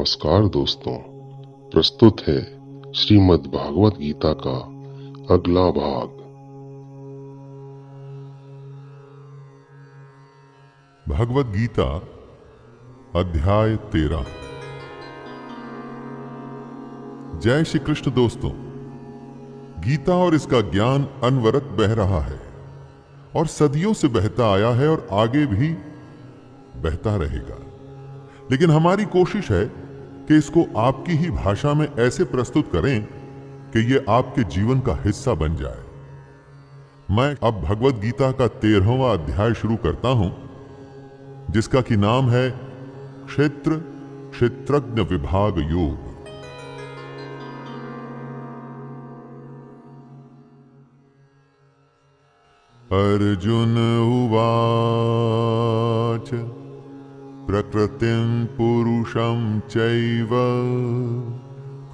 नमस्कार दोस्तों, प्रस्तुत है श्रीमद् भागवत गीता का अगला भाग। भगवत गीता अध्याय 13। जय श्री कृष्ण दोस्तों। गीता और इसका ज्ञान अनवरत बह रहा है और सदियों से बहता आया है और आगे भी बहता रहेगा। लेकिन हमारी कोशिश है कि इसको आपकी ही भाषा में ऐसे प्रस्तुत करें कि ये आपके जीवन का हिस्सा बन जाए। मैं अब भगवत गीता का 13वां अध्याय शुरू करता हूं, जिसका कि नाम है क्षेत्र क्षेत्रज्ञ विभाग योग। अर्जुन उवाच प्रकृतिं पुरुषं चैव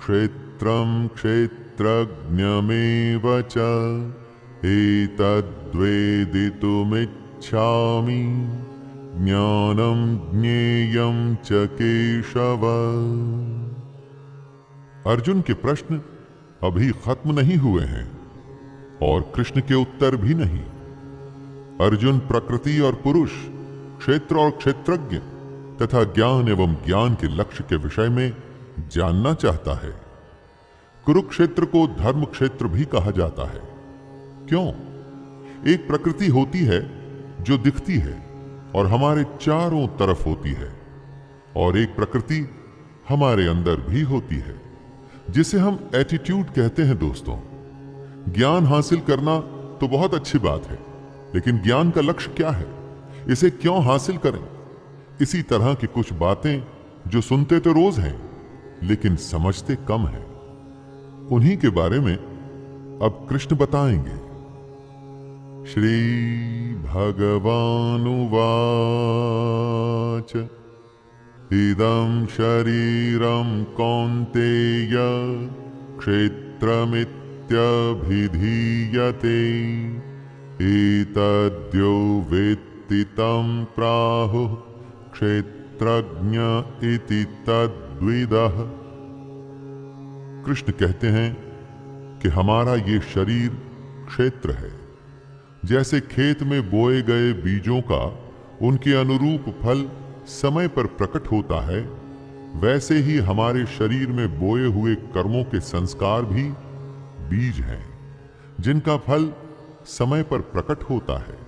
क्षेत्रं क्षेत्रज्ञमेव च एतद्वेदितुमिच्छामि ज्ञानं ज्ञेयं च केशव। अर्जुन के प्रश्न अभी खत्म नहीं हुए हैं और कृष्ण के उत्तर भी नहीं। अर्जुन प्रकृति और पुरुष, क्षेत्र और क्षेत्रज्ञ तथा ज्ञान एवं ज्ञान के लक्ष्य के विषय में जानना चाहता है। कुरुक्षेत्र को धर्म क्षेत्र भी कहा जाता है। क्यों? एक प्रकृति होती है जो दिखती है और हमारे चारों तरफ होती है, और एक प्रकृति हमारे अंदर भी होती है, जिसे हम एटीट्यूड कहते हैं। दोस्तों, ज्ञान हासिल करना तो बहुत अच्छी बात है, लेकिन ज्ञान का लक्ष्य क्या है? इसे क्यों हासिल करें? इसी तरह की कुछ बातें जो सुनते तो रोज हैं, लेकिन समझते कम हैं। उन्हीं के बारे में अब कृष्ण बताएंगे। श्री भगवानुवाच इदं शरीरं कौन्तेय क्षेत्रमित्यभिधीयते एतद्यो वेत्ति तं प्राहुः क्षेत्रज्ञ इति तद्विदः। कृष्ण कहते हैं कि हमारा ये शरीर क्षेत्र है। जैसे खेत में बोए गए बीजों का उनके अनुरूप फल समय पर प्रकट होता है, वैसे ही हमारे शरीर में बोए हुए कर्मों के संस्कार भी बीज हैं, जिनका फल समय पर प्रकट होता है।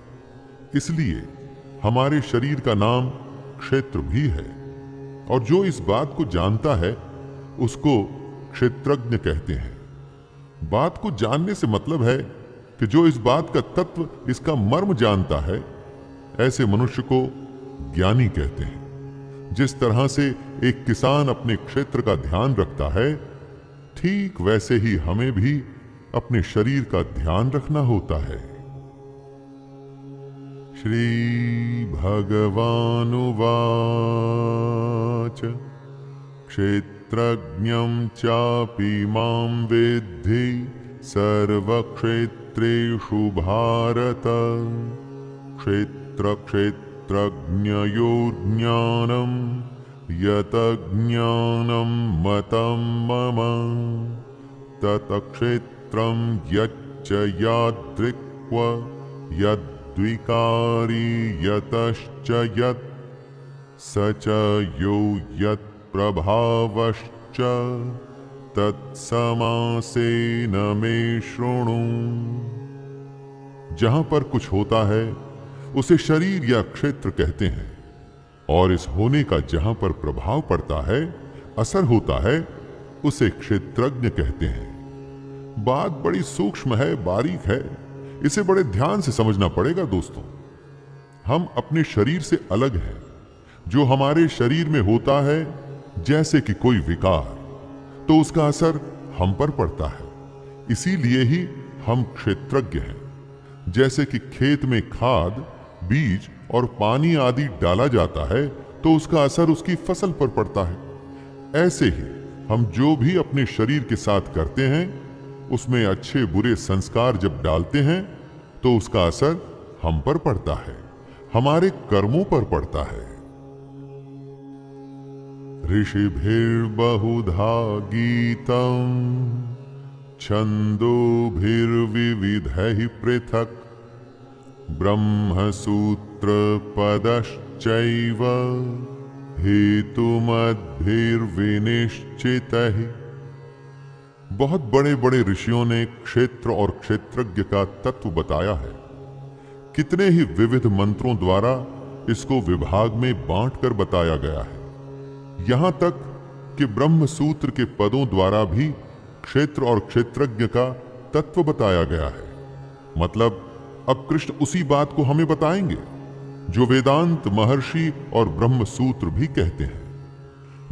इसलिए हमारे शरीर का नाम क्षेत्र भी है, और जो इस बात को जानता है उसको क्षेत्रज्ञ कहते हैं। बात को जानने से मतलब है कि जो इस बात का तत्व, इसका मर्म जानता है, ऐसे मनुष्य को ज्ञानी कहते हैं। जिस तरह से एक किसान अपने क्षेत्र का ध्यान रखता है, ठीक वैसे ही हमें भी अपने शरीर का ध्यान रखना होता है। श्री भगवानुवाच क्षेत्रज्ञं चापि मां विद्धि सर्वक्षेत्रेषु भारत क्षेत्रक्षेत्रज्ञयोर् ज्ञानं यत ज्ञानं मतं मम तत्क्षेत्रं यच्च यादृक् यद्विकारी यतश्च यत् स च यो यत् प्रभावश्च तत्समासेन मे शृणु। जहां पर कुछ होता है उसे शरीर या क्षेत्र कहते हैं, और इस होने का जहां पर प्रभाव पड़ता है, असर होता है, उसे क्षेत्रज्ञ कहते हैं। बात बड़ी सूक्ष्म है, बारीक है, इसे बड़े ध्यान से समझना पड़ेगा। दोस्तों, हम अपने शरीर से अलग हैं। जो हमारे शरीर में होता है, जैसे कि कोई विकार, तो उसका असर हम पर पड़ता है। इसीलिए ही हम क्षेत्रज्ञ हैं। जैसे कि खेत में खाद, बीज और पानी आदि डाला जाता है, तो उसका असर उसकी फसल पर पड़ता है। ऐसे ही हम जो भी अपने शरीर के साथ करते हैं, उसमें अच्छे बुरे संस्कार जब डालते हैं, तो उसका असर हम पर पड़ता है, हमारे कर्मों पर पड़ता है। ऋषिभिर्बहुधा गीतम् छन्दोभिर्विविधैः पृथक् ब्रह्मसूत्रपदश्चैव हेतुमद्भिर्विनिश्चितैः। बहुत बड़े बड़े ऋषियों ने क्षेत्र और क्षेत्रज्ञ का तत्व बताया है। कितने ही विविध मंत्रों द्वारा इसको विभाग में बांटकर बताया गया है। यहां तक कि ब्रह्म सूत्र के पदों द्वारा भी क्षेत्र और क्षेत्रज्ञ का तत्व बताया गया है। मतलब अब कृष्ण उसी बात को हमें बताएंगे जो वेदांत, महर्षि और ब्रह्म सूत्र भी कहते हैं।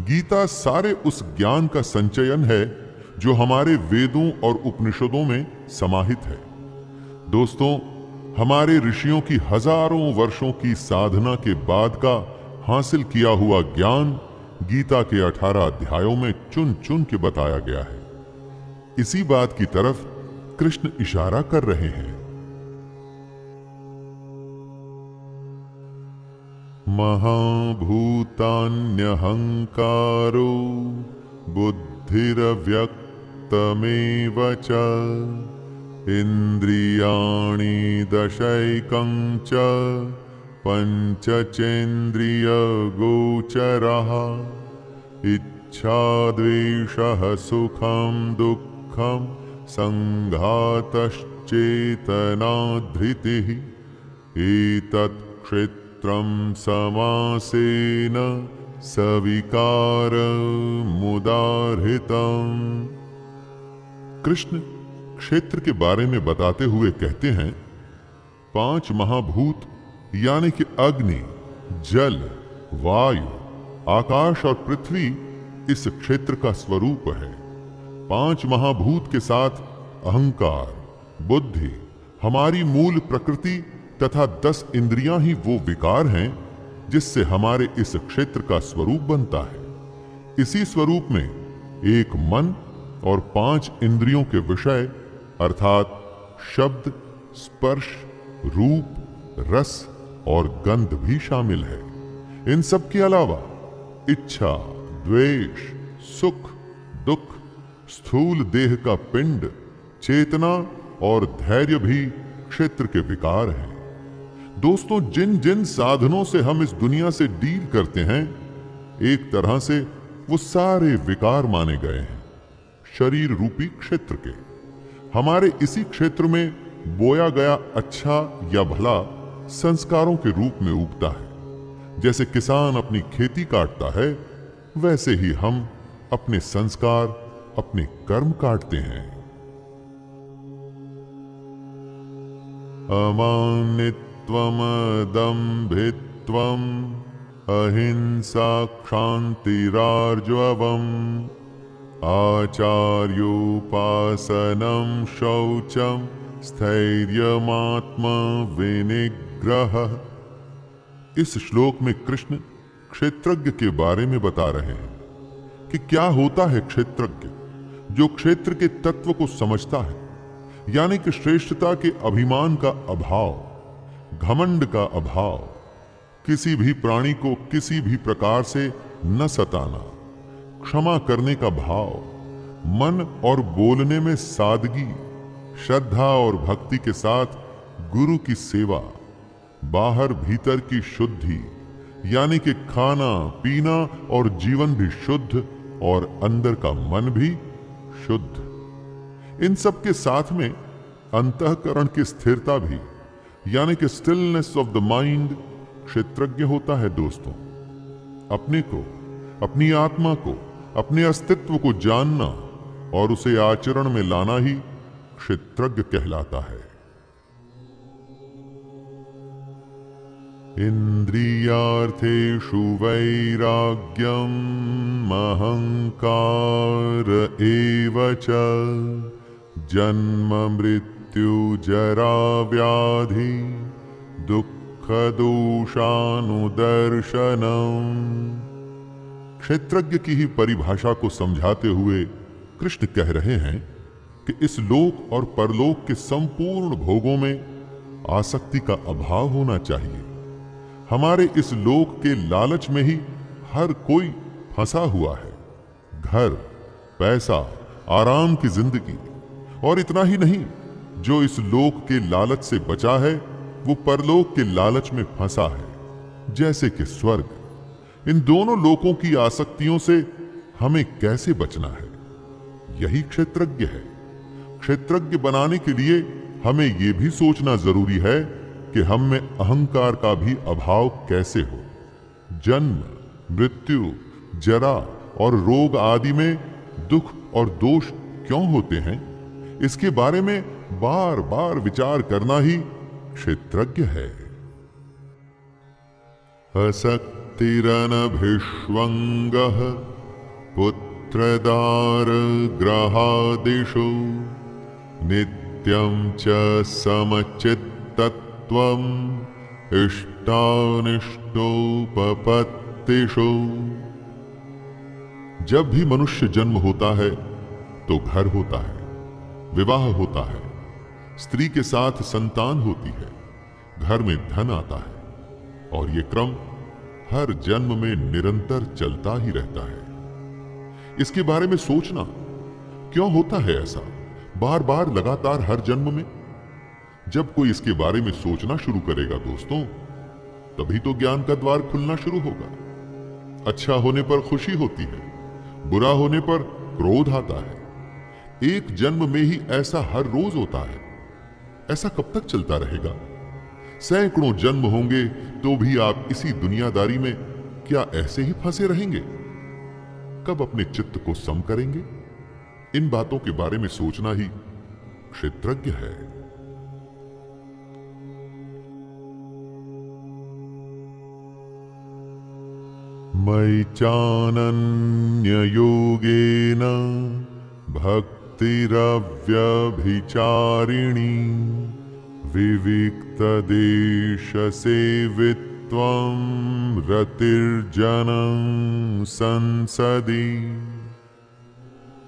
गीता सारे उस ज्ञान का संचयन है जो हमारे वेदों और उपनिषदों में समाहित है। दोस्तों, हमारे ऋषियों की हजारों वर्षों की साधना के बाद का हासिल किया हुआ ज्ञान गीता के 18 अध्यायों में चुन चुन के बताया गया है। इसी बात की तरफ कृष्ण इशारा कर रहे हैं। महाभूतान्यहंकारो बुद्धिरव्यक्तमेव च इंद्रियाणि दशैकं च पंचचेन्द्रियगोचरः इच्छा द्वेषः सुखं दुःखं संघातश्चेतना धृतिः एतत् क्षेत्रं समासेन सविकारमुदाहृतम्। कृष्ण क्षेत्र के बारे में बताते हुए कहते हैं, 5 महाभूत यानी कि अग्नि, जल, वायु, आकाश और पृथ्वी इस क्षेत्र का स्वरूप है। 5 महाभूत के साथ अहंकार, बुद्धि, हमारी मूल प्रकृति तथा 10 इंद्रियां ही वो विकार हैं जिससे हमारे इस क्षेत्र का स्वरूप बनता है। इसी स्वरूप में एक मन और 5 इंद्रियों के विषय अर्थात शब्द, स्पर्श, रूप, रस और गंध भी शामिल है। इन सब के अलावा इच्छा, द्वेष, सुख, दुख, स्थूल देह का पिंड, चेतना और धैर्य भी क्षेत्र के विकार हैं। दोस्तों, जिन जिन साधनों से हम इस दुनिया से डील करते हैं, एक तरह से वो सारे विकार माने गए हैं शरीर रूपी क्षेत्र के। हमारे इसी क्षेत्र में बोया गया अच्छा या भला संस्कारों के रूप में उगता है। जैसे किसान अपनी खेती काटता है, वैसे ही हम अपने संस्कार, अपने कर्म काटते हैं। अमानित्वम दम्भित्वम अहिंसा क्षान्तिरार्जवम् आचार्योपासनं शौचं स्थैर्यमात्मा विनिग्रह। इस श्लोक में कृष्ण क्षेत्रज्ञ के बारे में बता रहे हैं कि क्या होता है क्षेत्रज्ञ, जो क्षेत्र के तत्व को समझता है, यानी कि श्रेष्ठता के अभिमान का अभाव, घमंड का अभाव, किसी भी प्राणी को किसी भी प्रकार से न सताना, क्षमा करने का भाव, मन और बोलने में सादगी, श्रद्धा और भक्ति के साथ गुरु की सेवा, बाहर भीतर की शुद्धि यानी कि खाना पीना और जीवन भी शुद्ध और अंदर का मन भी शुद्ध। इन सब के साथ में अंतःकरण की स्थिरता भी यानी कि स्टिलनेस ऑफ द माइंड क्षेत्रज्ञ होता है। दोस्तों, अपने को, अपनी आत्मा को, अपने अस्तित्व को जानना और उसे आचरण में लाना ही क्षेत्रज्ञ कहलाता है। इंद्रियार्थेषु वैराग्यम् अहंकार एव च जन्म मृत्यु जरा व्याधि दुःख दोषानुदर्शनम्। क्षेत्रज्ञ की ही परिभाषा को समझाते हुए कृष्ण कह रहे हैं कि इस लोक और परलोक के संपूर्ण भोगों में आसक्ति का अभाव होना चाहिए। हमारे इस लोक के लालच में ही हर कोई फंसा हुआ है। घर, पैसा, आराम की जिंदगी, और इतना ही नहीं, जो इस लोक के लालच से बचा है वो परलोक के लालच में फंसा है, जैसे कि स्वर्ग। इन दोनों लोकों की आसक्तियों से हमें कैसे बचना है, यही क्षेत्रज्ञ है। क्षेत्रज्ञ बनाने के लिए हमें यह भी सोचना जरूरी है कि हम में अहंकार का भी अभाव कैसे हो। जन्म, मृत्यु, जरा और रोग आदि में दुख और दोष क्यों होते हैं, इसके बारे में बार बार विचार करना ही क्षेत्रज्ञ है। असक्तिरनभिष्वङ्गः पुत्रदार ग्रहादिषु नित्यं च समचित्तत्वम् इष्टानिष्टोपपत्तिषु। जब भी मनुष्य जन्म होता है तो घर होता है, विवाह होता है, स्त्री के साथ संतान होती है, घर में धन आता है, और ये क्रम हर जन्म में निरंतर चलता ही रहता है। इसके बारे में सोचना क्यों होता है ऐसा, बार बार लगातार हर जन्म में? जब कोई इसके बारे में सोचना शुरू करेगा दोस्तों, तभी तो ज्ञान का द्वार खुलना शुरू होगा। अच्छा होने पर खुशी होती है, बुरा होने पर क्रोध आता है। एक जन्म में ही ऐसा हर रोज होता है। ऐसा कब तक चलता रहेगा? सैकड़ों जन्म होंगे तो भी आप इसी दुनियादारी में क्या ऐसे ही फंसे रहेंगे? कब अपने चित्त को सम करेंगे? इन बातों के बारे में सोचना ही क्षेत्रज्ञ है। मयि चानन्ययोगेन भक्तिरव्यभिचारिणी विविक्तदेशसेवित्वं रतिर्जनं संसदि।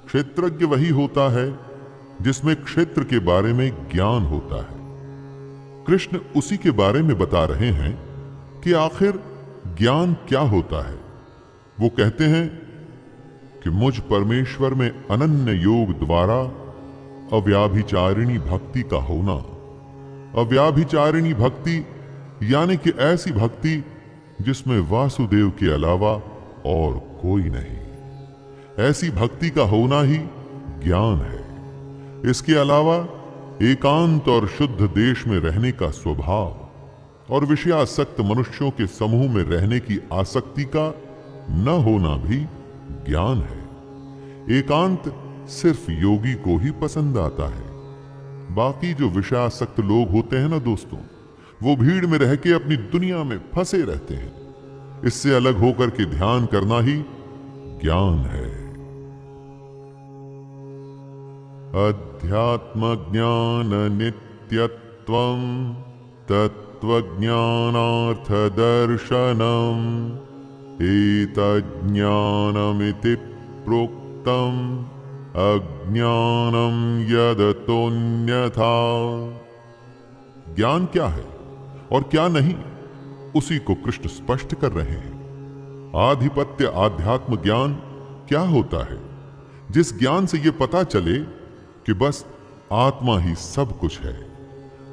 क्षेत्रज्ञ वही होता है जिसमें क्षेत्र के बारे में ज्ञान होता है। कृष्ण उसी के बारे में बता रहे हैं कि आखिर ज्ञान क्या होता है। वो कहते हैं कि मुझ परमेश्वर में अनन्य योग द्वारा अव्याभिचारिणी भक्ति का होना। अव्याभिचारिणी भक्ति यानी कि ऐसी भक्ति जिसमें वासुदेव के अलावा और कोई नहीं। ऐसी भक्ति का होना ही ज्ञान है। इसके अलावा एकांत और शुद्ध देश में रहने का स्वभाव और विषयासक्त मनुष्यों के समूह में रहने की आसक्ति का न होना भी ज्ञान है। एकांत सिर्फ योगी को ही पसंद आता है। बाकी जो विषयासक्त लोग होते हैं ना दोस्तों, वो भीड़ में रह के अपनी दुनिया में फंसे रहते हैं। इससे अलग होकर के ध्यान करना ही ज्ञान है। अध्यात्म ज्ञान नित्यत्वं तत्त्वज्ञानार्थ दर्शनम् एतज्ज्ञानमिति प्रोक्तम् अज्ञानम यदतोन्यथा। ज्ञान क्या है और क्या नहीं, उसी को कृष्ण स्पष्ट कर रहे हैं। आधिपत्य आध्यात्म ज्ञान क्या होता है? जिस ज्ञान से यह पता चले कि बस आत्मा ही सब कुछ है,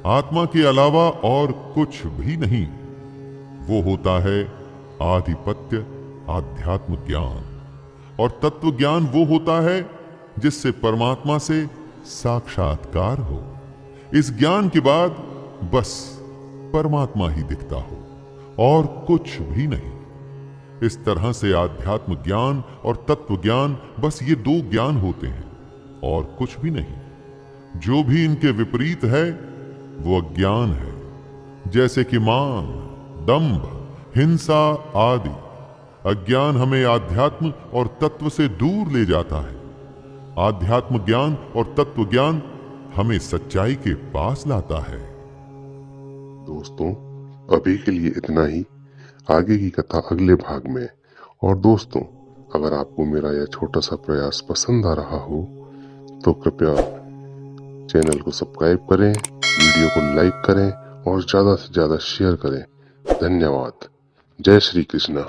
आत्मा के अलावा और कुछ भी नहीं, वो होता है आधिपत्य आध्यात्म ज्ञान। और तत्व ज्ञान वो होता है जिससे परमात्मा से साक्षात्कार हो। इस ज्ञान के बाद बस परमात्मा ही दिखता हो और कुछ भी नहीं। इस तरह से आध्यात्म ज्ञान और तत्व ज्ञान, बस ये दो ज्ञान होते हैं और कुछ भी नहीं। जो भी इनके विपरीत है वो अज्ञान है, जैसे कि मान, दंभ, हिंसा आदि। अज्ञान हमें आध्यात्म और तत्व से दूर ले जाता है। आध्यात्म ज्ञान और तत्व ज्ञान हमें सच्चाई के पास लाता है। दोस्तों, अभी के लिए इतना ही। आगे की कथा अगले भाग में। और दोस्तों, अगर आपको मेरा यह छोटा सा प्रयास पसंद आ रहा हो तो कृपया चैनल को सब्सक्राइब करें, वीडियो को लाइक करें और ज्यादा से ज्यादा शेयर करें। धन्यवाद। जय श्री कृष्ण।